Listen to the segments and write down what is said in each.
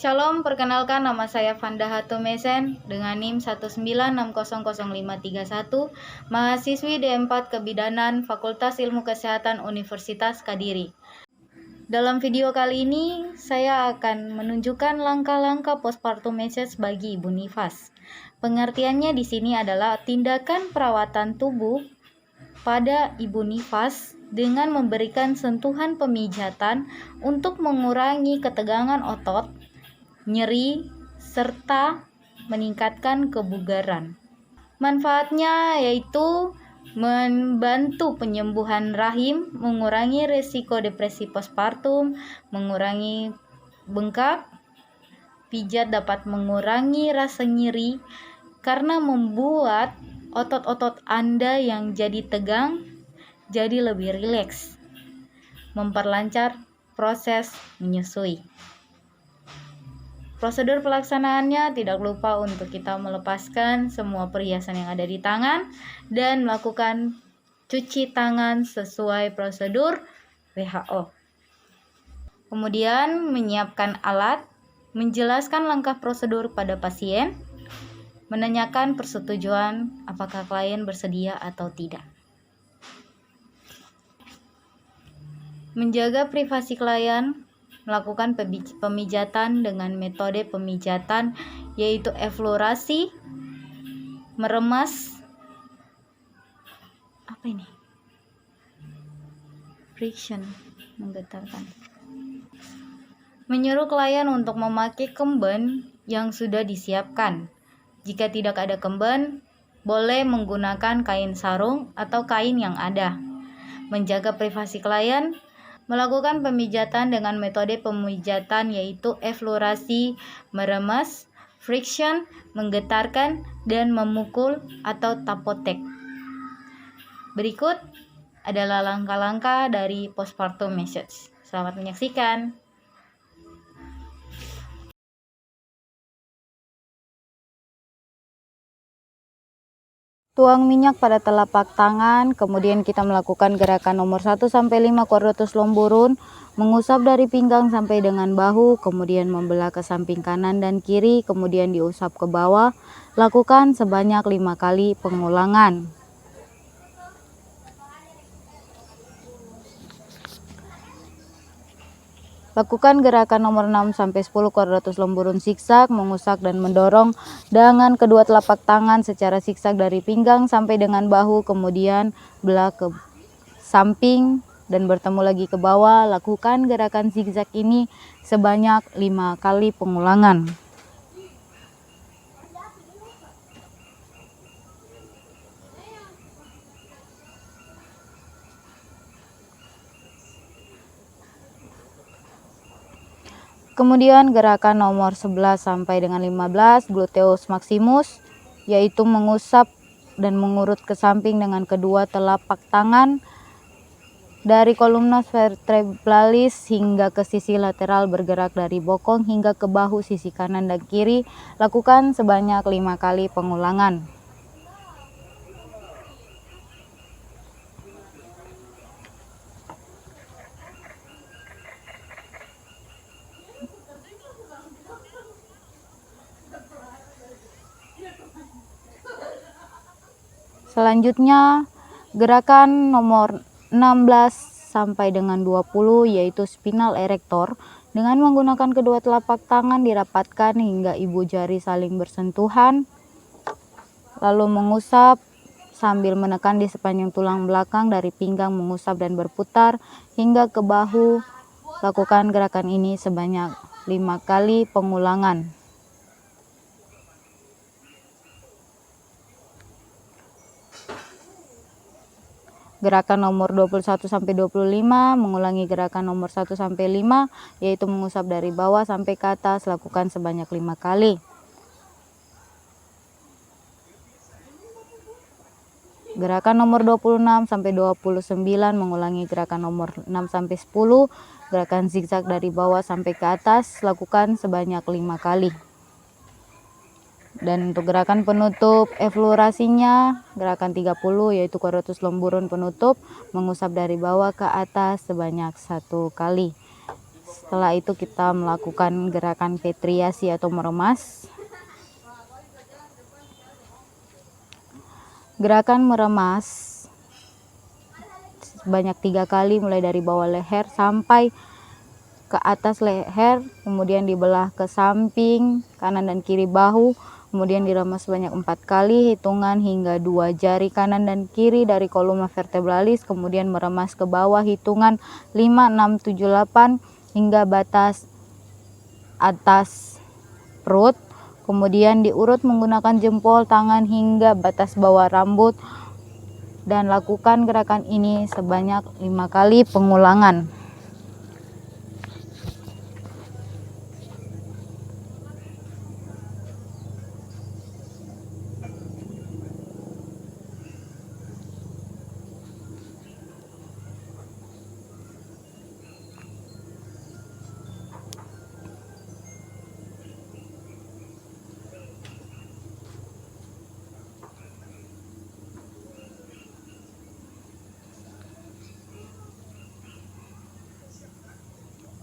Shalom, perkenalkan nama saya Fanda Hatumesen dengan NIM 196000531, mahasiswi D4 Kebidanan Fakultas Ilmu Kesehatan Universitas Kadiri. Dalam video kali ini, saya akan menunjukkan langkah-langkah postpartum message bagi ibu nifas. Pengertiannya di sini adalah tindakan perawatan tubuh pada ibu nifas dengan memberikan sentuhan pemijatan untuk mengurangi ketegangan otot, nyeri, serta meningkatkan kebugaran. Manfaatnya yaitu membantu penyembuhan rahim, mengurangi risiko depresi postpartum, mengurangi bengkak, pijat dapat mengurangi rasa nyeri karena membuat otot-otot Anda yang jadi tegang jadi lebih rileks, memperlancar proses menyusui. Prosedur pelaksanaannya tidak lupa untuk kita melepaskan semua perhiasan yang ada di tangan dan melakukan cuci tangan sesuai prosedur WHO. Kemudian menyiapkan alat, menjelaskan langkah prosedur pada pasien, menanyakan persetujuan apakah klien bersedia atau tidak. Menjaga privasi klien, melakukan pemijatan dengan metode pemijatan yaitu eflorasi, meremas, friction, menggetarkan. Menyuruh klien untuk memakai kemben yang sudah disiapkan. Jika tidak ada kemben, boleh menggunakan kain sarung atau kain yang ada. Menjaga privasi klien, melakukan pemijatan dengan metode pemijatan yaitu eflorasi, meremas, friction, menggetarkan, dan memukul atau tapotek. Berikut adalah langkah-langkah dari postpartum message. Selamat menyaksikan. Tuang minyak pada telapak tangan, kemudian kita melakukan gerakan nomor 1-5 quadratus lomburun, mengusap dari pinggang sampai dengan bahu, kemudian membelah ke samping kanan dan kiri, kemudian diusap ke bawah. Lakukan sebanyak 5 kali pengulangan. Lakukan gerakan nomor 6-10 quadratus lomburun zigzag, mengusap dan mendorong dengan kedua telapak tangan secara zigzag dari pinggang sampai dengan bahu, kemudian belah ke samping dan bertemu lagi ke bawah. Lakukan gerakan zigzag ini sebanyak 5 kali pengulangan. Kemudian gerakan nomor 11 sampai dengan 15 gluteus maximus, yaitu mengusap dan mengurut ke samping dengan kedua telapak tangan dari kolumna vertebralis hingga ke sisi lateral, bergerak dari bokong hingga ke bahu sisi kanan dan kiri. Lakukan sebanyak 5 kali pengulangan. Selanjutnya gerakan nomor 16 sampai dengan 20 yaitu spinal erector, dengan menggunakan kedua telapak tangan dirapatkan hingga ibu jari saling bersentuhan, lalu mengusap sambil menekan di sepanjang tulang belakang dari pinggang, mengusap dan berputar hingga ke bahu. Lakukan gerakan ini sebanyak 5 kali pengulangan. Gerakan nomor 21-25 mengulangi gerakan nomor 1-5 yaitu mengusap dari bawah sampai ke atas. Lakukan sebanyak 5 kali. Gerakan nomor 26-29 mengulangi gerakan nomor 6-10, gerakan zigzag dari bawah sampai ke atas. Lakukan sebanyak 5 kali. Dan untuk gerakan penutup eflorasinya gerakan 30 yaitu quadratus lomburun penutup, mengusap dari bawah ke atas sebanyak 1 kali. Setelah itu kita melakukan gerakan petriasi atau meremas. Gerakan meremas sebanyak 3 kali, mulai dari bawah leher sampai ke atas leher, kemudian dibelah ke samping kanan dan kiri bahu, kemudian diremas sebanyak 4 kali, hitungan hingga 2 jari kanan dan kiri dari kolumna vertebralis, kemudian meremas ke bawah, hitungan 5, 6, 7, 8 hingga batas atas perut, kemudian diurut menggunakan jempol tangan hingga batas bawah rambut, dan lakukan gerakan ini sebanyak 5 kali pengulangan.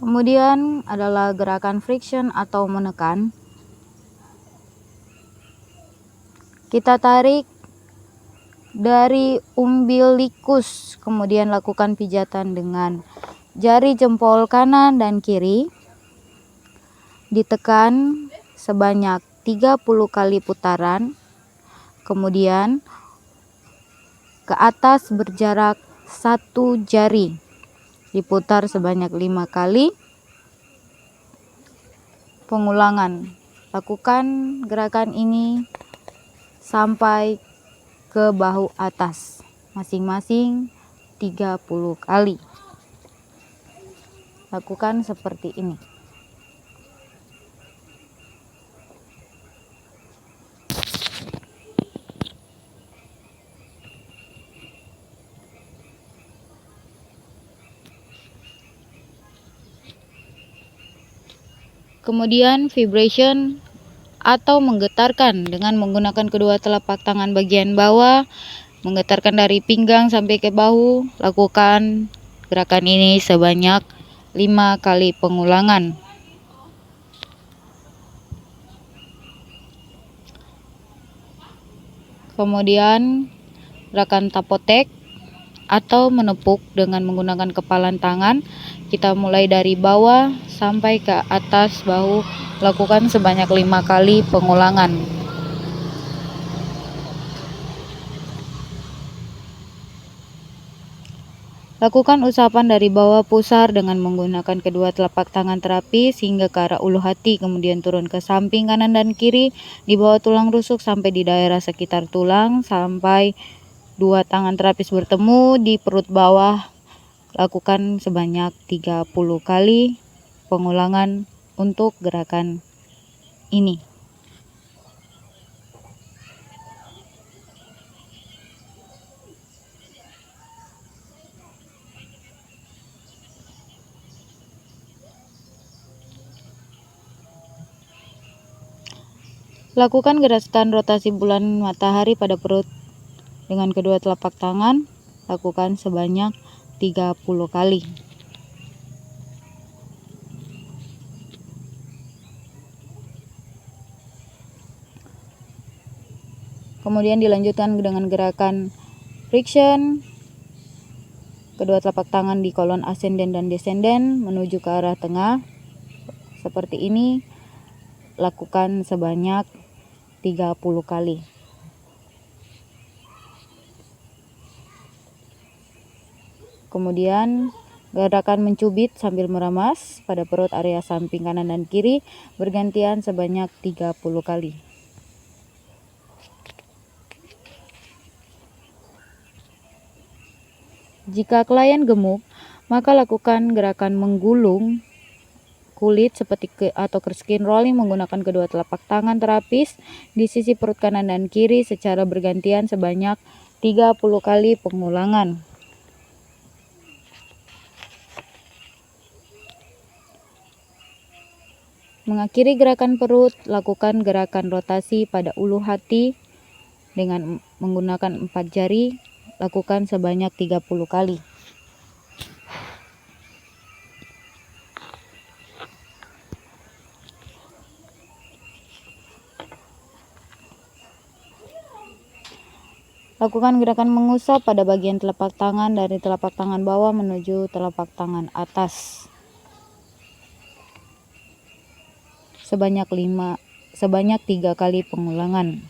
Kemudian adalah gerakan friction atau menekan. Kita tarik dari umbilikus, kemudian lakukan pijatan dengan jari jempol kanan dan kiri. Ditekan sebanyak 30 kali putaran. Kemudian ke atas berjarak 1 jari. Diputar sebanyak 5 kali pengulangan. Lakukan gerakan ini sampai ke bahu atas, masing-masing 30 kali. Lakukan seperti ini. Kemudian vibration atau menggetarkan dengan menggunakan kedua telapak tangan bagian bawah, menggetarkan dari pinggang sampai ke bahu. Lakukan gerakan ini sebanyak 5 kali pengulangan. Kemudian gerakan tapotek atau menepuk dengan menggunakan kepalan tangan. Kita mulai dari bawah sampai ke atas bahu, lakukan sebanyak 5 kali pengulangan. Lakukan usapan dari bawah pusar dengan menggunakan kedua telapak tangan terapis hingga ke arah ulu hati, kemudian turun ke samping kanan dan kiri di bawah tulang rusuk sampai di daerah sekitar tulang, sampai 2 tangan terapis bertemu di perut bawah. Lakukan sebanyak 30 kali pengulangan untuk gerakan ini. Lakukan gerakan rotasi bulan matahari pada perut dengan kedua telapak tangan. Lakukan sebanyak 30 kali. Kemudian dilanjutkan dengan gerakan friction. Kedua telapak tangan di kolon ascending dan descending menuju ke arah tengah. Seperti ini. Lakukan sebanyak 30 kali. Kemudian gerakan mencubit sambil meremas pada perut area samping kanan dan kiri bergantian sebanyak 30 kali. Jika klien gemuk, maka lakukan gerakan menggulung kulit seperti atau skin rolling menggunakan kedua telapak tangan terapis di sisi perut kanan dan kiri secara bergantian sebanyak 30 kali pengulangan. Mengakhiri gerakan perut, lakukan gerakan rotasi pada ulu hati dengan menggunakan 4 jari. Lakukan sebanyak 30 kali. Lakukan gerakan mengusap pada bagian telapak tangan dari telapak tangan bawah menuju telapak tangan atas sebanyak 3 kali pengulangan.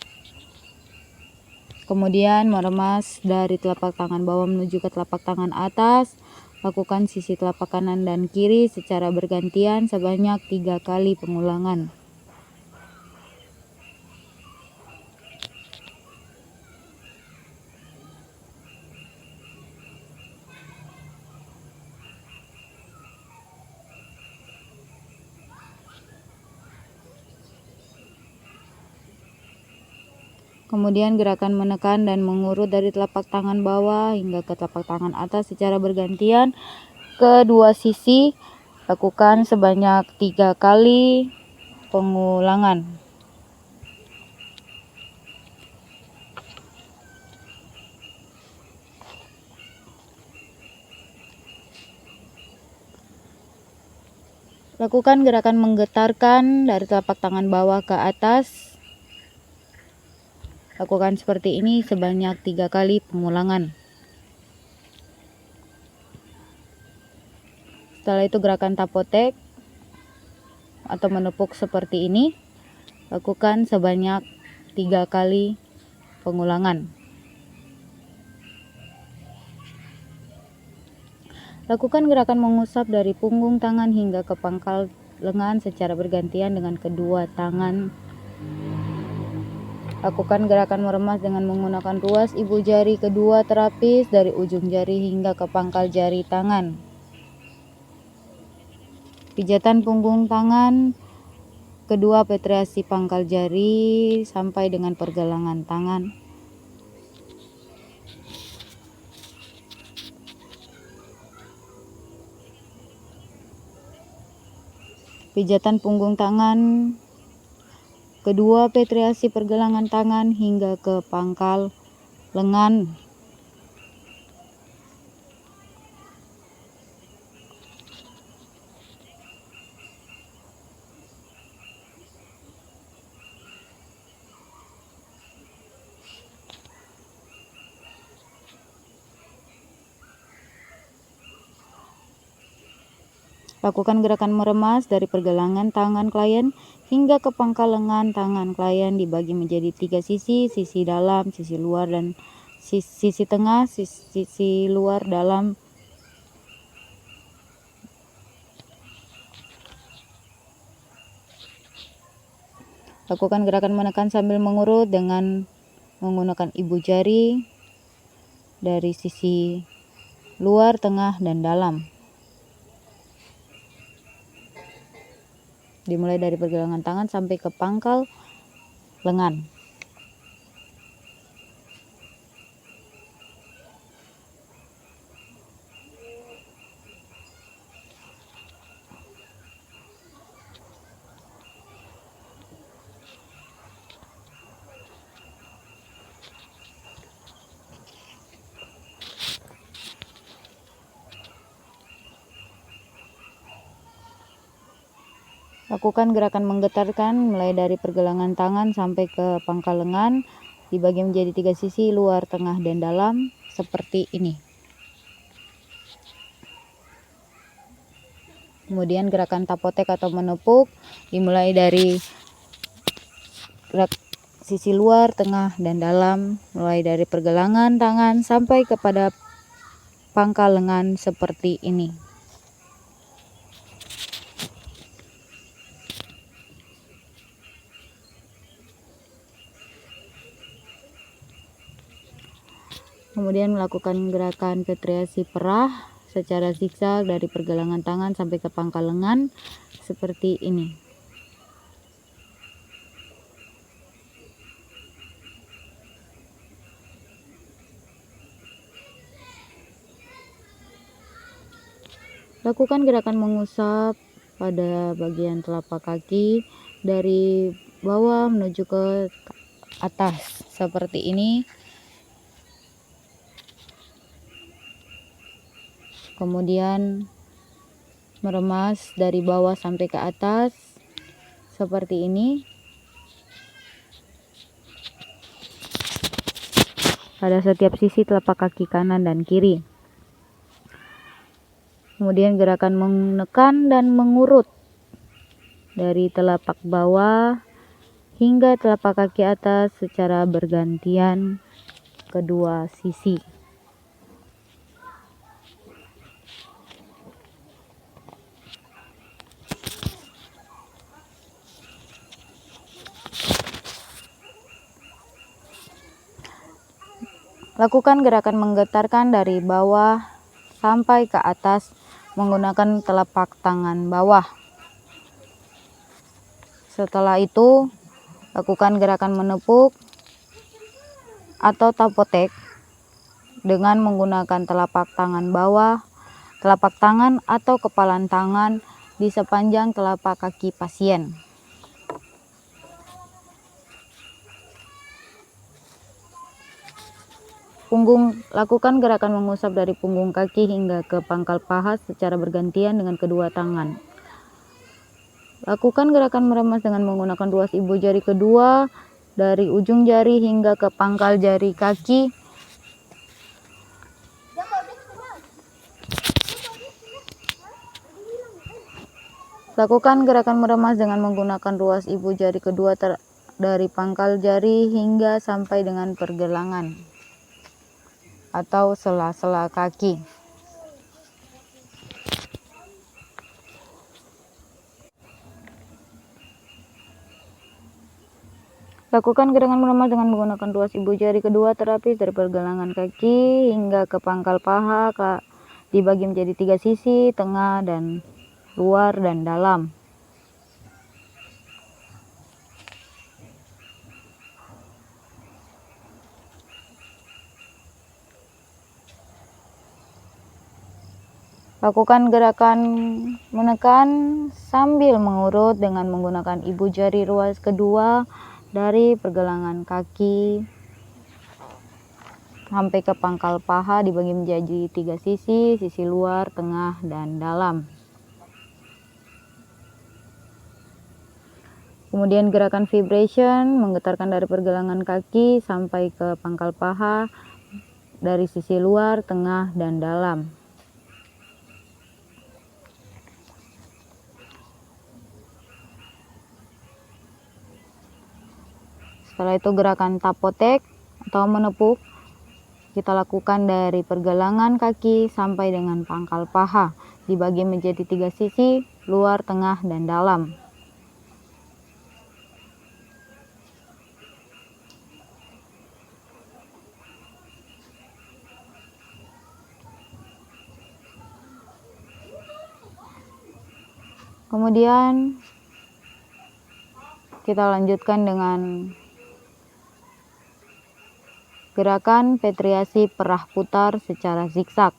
Kemudian meremas dari telapak tangan bawah menuju ke telapak tangan atas. Lakukan sisi telapak kanan dan kiri secara bergantian sebanyak 3 kali pengulangan. Kemudian gerakan menekan dan mengurut dari telapak tangan bawah hingga ke telapak tangan atas secara bergantian kedua sisi. Lakukan sebanyak 3 kali pengulangan. Lakukan gerakan menggetarkan dari telapak tangan bawah ke atas. Lakukan seperti ini sebanyak 3 kali pengulangan. Setelah itu gerakan tapotek atau menepuk seperti ini. Lakukan sebanyak 3 kali pengulangan. Lakukan gerakan mengusap dari punggung tangan hingga ke pangkal lengan secara bergantian dengan kedua tangan. Lakukan gerakan meremas dengan menggunakan ruas ibu jari kedua terapis dari ujung jari hingga ke pangkal jari tangan. Pijatan punggung tangan kedua penetrasi pangkal jari sampai dengan pergelangan tangan. Pijatan punggung tangan kedua penetrasi pergelangan tangan hingga ke pangkal lengan. Lakukan gerakan meremas dari pergelangan tangan klien hingga ke pangkal lengan tangan klien dibagi menjadi 3 sisi, sisi dalam, sisi luar, dan sisi tengah, sisi luar dalam. Lakukan gerakan menekan sambil mengurut dengan menggunakan ibu jari dari sisi luar, tengah, dan dalam. Dimulai dari pergelangan tangan sampai ke pangkal lengan. Lakukan gerakan menggetarkan mulai dari pergelangan tangan sampai ke pangkal lengan, dibagi menjadi 3 sisi, luar, tengah, dan dalam, seperti ini. Kemudian gerakan tapotek atau menepuk dimulai dari sisi luar, tengah, dan dalam, mulai dari pergelangan tangan sampai kepada pangkal lengan seperti ini. Kemudian melakukan gerakan penetrasi perah secara zigzag dari pergelangan tangan sampai ke pangkal lengan seperti ini. Lakukan gerakan mengusap pada bagian telapak kaki dari bawah menuju ke atas seperti ini. Kemudian meremas dari bawah sampai ke atas seperti ini. pada setiap sisi telapak kaki kanan dan kiri. Kemudian gerakan menekan dan mengurut dari telapak bawah hingga telapak kaki atas secara bergantian kedua sisi. Lakukan gerakan menggetarkan dari bawah sampai ke atas menggunakan telapak tangan bawah. Setelah itu, lakukan gerakan menepuk atau tapotek dengan menggunakan telapak tangan bawah, telapak tangan atau kepalan tangan di sepanjang telapak kaki pasien. Lakukan gerakan mengusap dari punggung kaki hingga ke pangkal paha secara bergantian dengan kedua tangan. Lakukan gerakan meremas dengan menggunakan ruas ibu jari kedua dari ujung jari hingga ke pangkal jari kaki. Lakukan gerakan meremas dengan menggunakan ruas ibu jari kedua dari pangkal jari hingga sampai dengan pergelangan atau sela-sela kaki. Lakukan gerakan meremas dengan menggunakan ruas ibu jari kedua terapis dari pergelangan kaki hingga ke pangkal paha, dibagi menjadi 3 sisi, tengah dan luar dan dalam. Lakukan gerakan menekan sambil mengurut dengan menggunakan ibu jari ruas kedua dari pergelangan kaki sampai ke pangkal paha, dibagi menjadi 3 sisi, sisi luar, tengah, dan dalam. Kemudian gerakan vibration, menggetarkan dari pergelangan kaki sampai ke pangkal paha dari sisi luar, tengah, dan dalam. Setelah itu gerakan tapotek atau menepuk kita lakukan dari pergelangan kaki sampai dengan pangkal paha, dibagi menjadi 3 sisi, luar, tengah, dan dalam. Kemudian kita lanjutkan dengan gerakan petriasi perah putar secara zigzag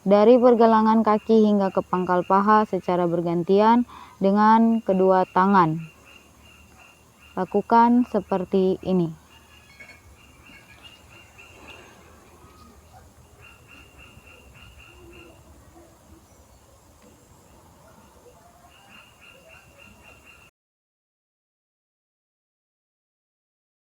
dari pergelangan kaki hingga ke pangkal paha secara bergantian dengan kedua tangan. Lakukan seperti ini.